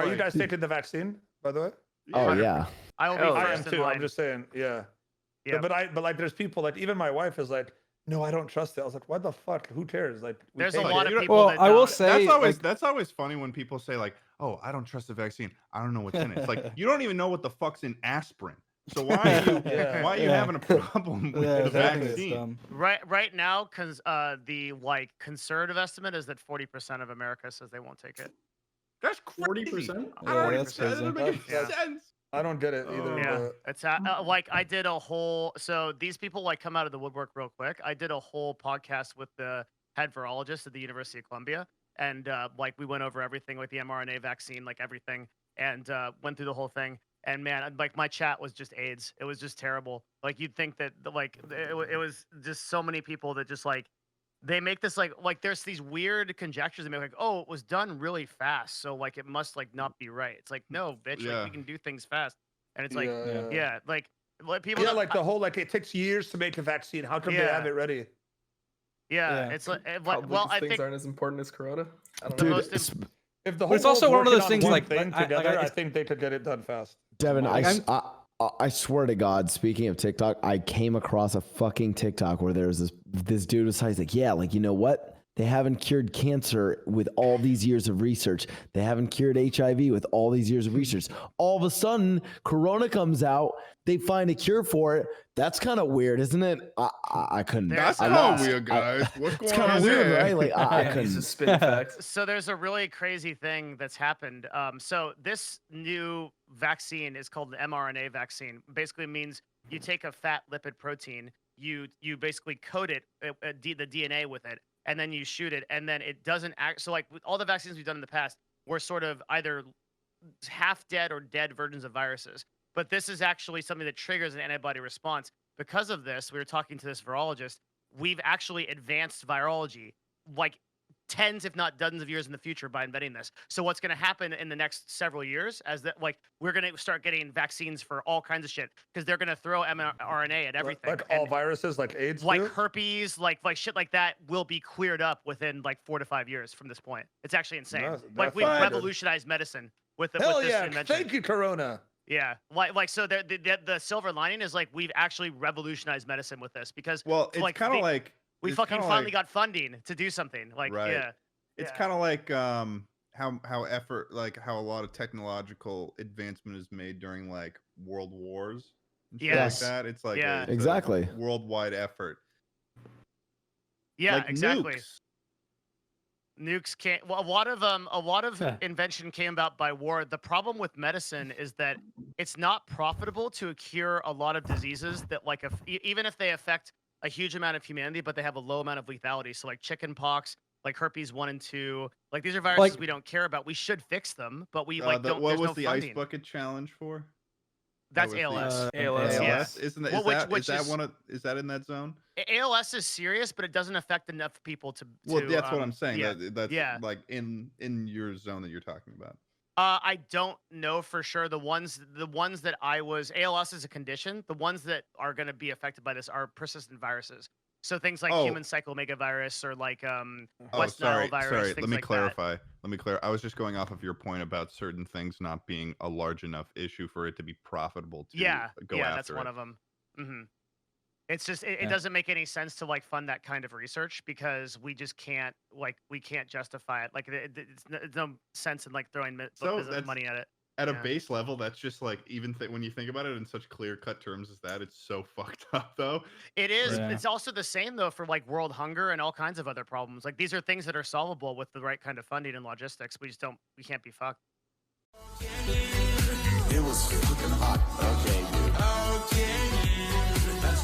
are you guys taking the vaccine, by the way? Oh yeah. I will be I am first in too. line. I'm just saying, yeah. Yeah. But like, there's people like even my wife is like, no, I don't trust it. I was like, what the fuck? Who cares? Like, There's a take lot it. of people. Well, that I will don't. say That's always funny when people say like, "Oh, I don't trust the vaccine. I don't know what's in it." It's like you don't even know what the fuck's in aspirin. So why are you why are you having a problem with the vaccine? Right now, because the like conservative estimate is that 40% of America says they won't take it. That's 40%. that's That doesn't make Yeah. any sense. I don't get it either. Yeah, but- it's like I did a whole. So these people like come out of the woodwork real quick. I did a whole podcast with the head virologist at the University of Columbia, and like we went over everything with the mRNA vaccine, like everything, and went through the whole thing. And man, like my chat was just AIDS. It was just terrible. Like you'd think that like it was just so many people that just like they make this like there's these weird conjectures they make like, oh, it was done really fast, so like it must like not be right. It's like, no, bitch, like we can do things fast. And it's like like what people like the whole like it takes years to make a vaccine. How come they have it ready? It's like well, I think aren't as important as Corona. I don't Dude, know. If the whole it's also world's one of those working things on like one thing together, I think they could get it done fast. Devin, I swear to God, speaking of TikTok, I came across a fucking TikTok where there was this dude was like, yeah, like, you know what? They haven't cured cancer with all these years of research. They haven't cured HIV with all these years of research. All of a sudden, Corona comes out. They find a cure for it. That's kind of weird, isn't it? I couldn't. That's kind of weird, guys. What's going it's kind on of weird, there? right? Like I couldn't. He's just spitting facts. So there's a really crazy thing that's happened. So this new vaccine is called an mRNA vaccine. Basically means you take a fat lipid protein, you basically coat it, the DNA with it, and then you shoot it, and then it doesn't act. So like with all the vaccines we've done in the past, were sort of either half dead or dead versions of viruses. But this is actually something that triggers an antibody response. Because of this, we were talking to this virologist, we've actually advanced virology like tens, if not dozens of years in the future by inventing this. So what's going to happen in the next several years as that, like, we're going to start getting vaccines for all kinds of shit because they're going to throw mRNA at everything. Like all viruses, like AIDS, like herpes, like shit like that will be cleared up within like 4 to 5 years from this point. It's actually insane. Like we've revolutionized medicine with this invention. Thank you, Corona. Yeah, like so the silver lining is like we've actually revolutionized medicine with this because it's like kind of like we fucking finally got funding to do something. Like it's kind of like how a lot of technological advancement is made during like world wars and shit like that. It's like exactly a worldwide effort. Yeah, like exactly. Nukes can't. Well, a lot of invention came about by war. The problem with medicine is that it's not profitable to cure a lot of diseases that, like, even if they affect a huge amount of humanity, but they have a low amount of lethality. So, like chicken pox, like herpes 1 and 2, like these are viruses we don't care about. We should fix them, but we don't. What was no the funding. ice bucket challenge for? That's ALS. ALS. Yeah. Isn't that is that in that zone? ALS is serious, but it doesn't affect enough people to. Well, that's what I'm saying. Yeah. That's like in your zone that you're talking about. I don't know for sure. The ones that ALS is a condition. The ones that are going to be affected by this are persistent viruses. So things like human cyclomegavirus or like West Nile virus. Sorry. Things Let me like clarify. I was just going off of your point about certain things not being a large enough issue for it to be profitable to go after. Yeah, that's one of them. Mm-hmm. It's just it doesn't make any sense to like fund that kind of research because we just can't justify it. Like it's no sense in like throwing money at it. At a base level, that's just like even when you think about it in such clear-cut terms as that, it's so fucked up though. It is. Yeah. It's also the same though for like world hunger and all kinds of other problems. Like these are things that are solvable with the right kind of funding and logistics. We can't be fucked. It was fucking hot. Okay, dude. Okay, that's